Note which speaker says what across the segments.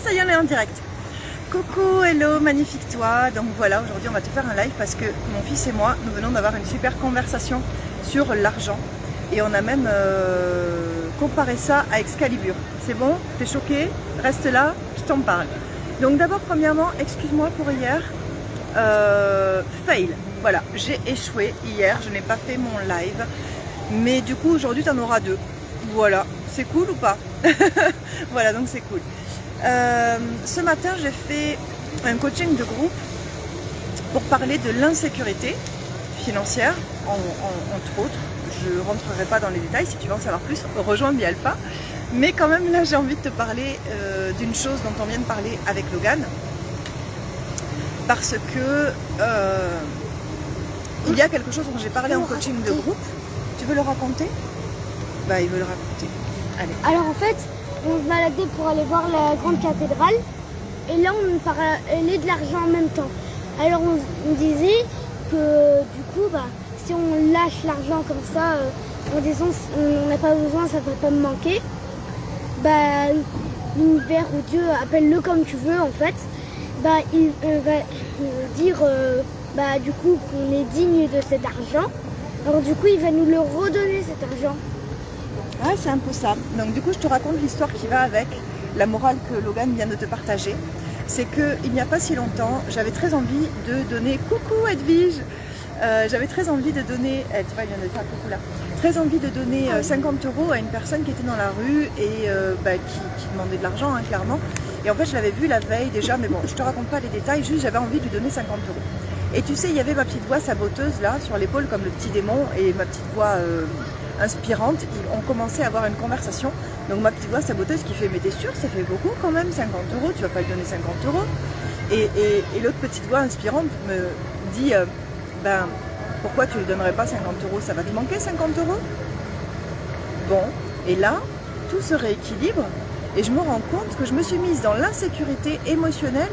Speaker 1: ça y est, on est en direct. Coucou, hello, magnifique toi. Donc voilà, aujourd'hui on va te faire un live parce que mon fils et moi, nous venons d'avoir une super conversation sur l'argent. Et on a même comparé ça à Excalibur. C'est bon? T'es choqué? Reste là, je t'en parle. Donc d'abord, premièrement, excuse-moi pour hier. Fail. Voilà, j'ai échoué hier, je n'ai pas fait mon live. Mais du coup, aujourd'hui, tu en auras deux. Voilà, c'est cool ou pas? Voilà, donc c'est cool. Ce matin, j'ai fait un coaching de groupe pour parler de l'insécurité financière, entre autres. Je ne rentrerai pas dans les détails, si tu veux en savoir plus, rejoins Bialpha. Mais quand même, là, j'ai envie de te parler d'une chose dont on vient de parler avec Logan. Parce que il y a quelque chose dont j'ai parlé en coaching de groupe. Tu veux le raconter? Bah, il veut le raconter. Allez.
Speaker 2: Alors en fait, on se baladait pour aller voir la grande cathédrale. Et là, on parlait de l'argent en même temps. Alors on disait que du coup, bah, si on lâche l'argent comme ça, en disant on n'a pas besoin, ça ne va pas me manquer, bah, l'univers ou Dieu, appelle-le comme tu veux en fait, bah, il va dire bah, du coup qu'on est digne de cet argent. Alors du coup, il va nous le redonner cet argent.
Speaker 1: Ouais, c'est un peu ça. Donc du coup, je te raconte l'histoire qui va avec la morale que Logan vient de te partager. C'est qu'il n'y a pas si longtemps, j'avais très envie de donner, coucou Edwige, j'avais très envie de donner, tu vois, il vient de faire coucou là, très envie de donner 50 € à une personne qui était dans la rue et qui demandait de l'argent, hein, clairement. Et en fait, je l'avais vu la veille déjà, mais bon, je te raconte pas les détails, juste j'avais envie de lui donner 50 €. Et tu sais, il y avait ma petite voix saboteuse là, sur l'épaule, comme le petit démon, et ma petite voix inspirante. On commençait à avoir une conversation. Donc ma petite voix saboteuse qui fait, mais t'es sûre, ça fait beaucoup quand même, 50 €, tu vas pas lui donner 50 €. Et l'autre petite voix inspirante me dit, ben, pourquoi tu lui donnerais pas 50 €? Ça va te manquer 50 €? Bon, et là, tout se rééquilibre, et je me rends compte que je me suis mise dans l'insécurité émotionnelle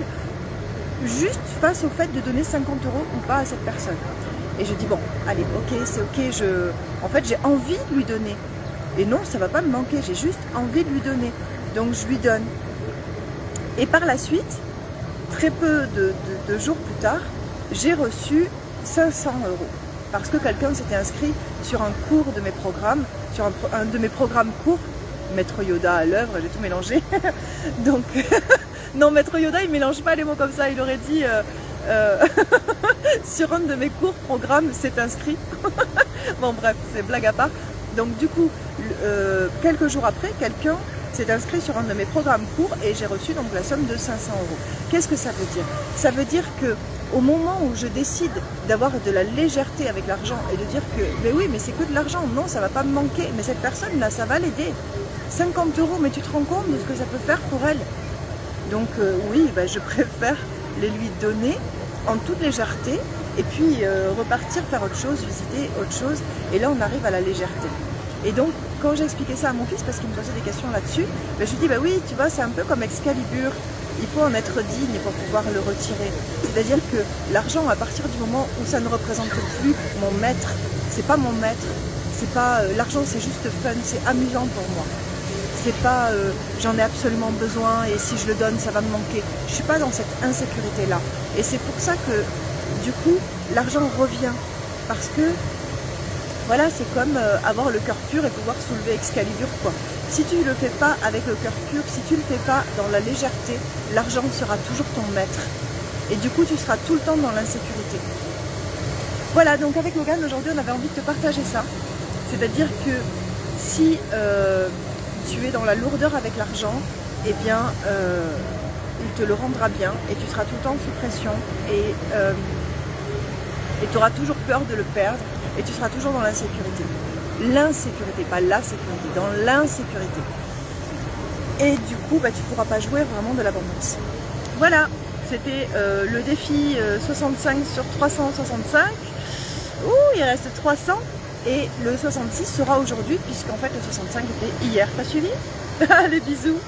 Speaker 1: juste face au fait de donner 50 € ou pas à cette personne. Et je dis bon, allez, ok, c'est ok, en fait j'ai envie de lui donner. Et non, ça va pas me manquer, j'ai juste envie de lui donner. Donc je lui donne. Et par la suite, très peu de jours plus tard, j'ai reçu 500 €. Parce que quelqu'un s'était inscrit sur un cours de mes programmes, sur un de mes programmes courts, Maître Yoda à l'œuvre, j'ai tout mélangé. Donc, non, Maître Yoda, il mélange pas les mots comme ça, il aurait dit sur un de mes cours programmes s'est inscrit. Bon bref, c'est blague à part. Donc du coup, quelques jours après, quelqu'un s'est inscrit sur un de mes programmes courts et j'ai reçu donc la somme de 500 €. Qu'est-ce que ça veut dire? Ça veut dire que au moment où je décide d'avoir de la légèreté avec l'argent et de dire que, mais oui, mais c'est que de l'argent, non, ça va pas me manquer, mais cette personne-là, ça va l'aider. 50 €, mais tu te rends compte de ce que ça peut faire pour elle? Donc oui, ben, je préfère les lui donner en toute légèreté et puis repartir faire autre chose, visiter autre chose, et là on arrive à la légèreté. Et donc quand j'ai expliqué ça à mon fils, parce qu'il me posait des questions là-dessus, ben, je lui dis bah oui, tu vois, c'est un peu comme Excalibur, il faut en être digne pour pouvoir le retirer. C'est-à-dire que l'argent, à partir du moment où ça ne représente plus mon maître, c'est pas mon maître, c'est pas l'argent, c'est juste fun, c'est amusant pour moi. C'est pas j'en ai absolument besoin et si je le donne ça va me manquer. Je suis pas dans cette insécurité là. Et c'est pour ça que du coup l'argent revient. Parce que voilà, c'est comme avoir le cœur pur et pouvoir soulever Excalibur quoi. Si tu ne le fais pas avec le cœur pur, si tu ne le fais pas dans la légèreté, l'argent sera toujours ton maître. Et du coup tu seras tout le temps dans l'insécurité. Voilà, donc avec Logan aujourd'hui on avait envie de te partager ça. C'est-à-dire que si tu es dans la lourdeur avec l'argent, eh bien, il te le rendra bien et tu seras tout le temps sous pression et tu auras toujours peur de le perdre et tu seras toujours dans l'insécurité. L'insécurité, pas la sécurité, dans l'insécurité. Et du coup, bah, tu ne pourras pas jouer vraiment de l'abondance. Voilà, c'était le défi 65 sur 365. Ouh, il reste 300. Et le 66 sera aujourd'hui, puisqu'en fait le 65 était hier. T'as suivi? Allez, bisous!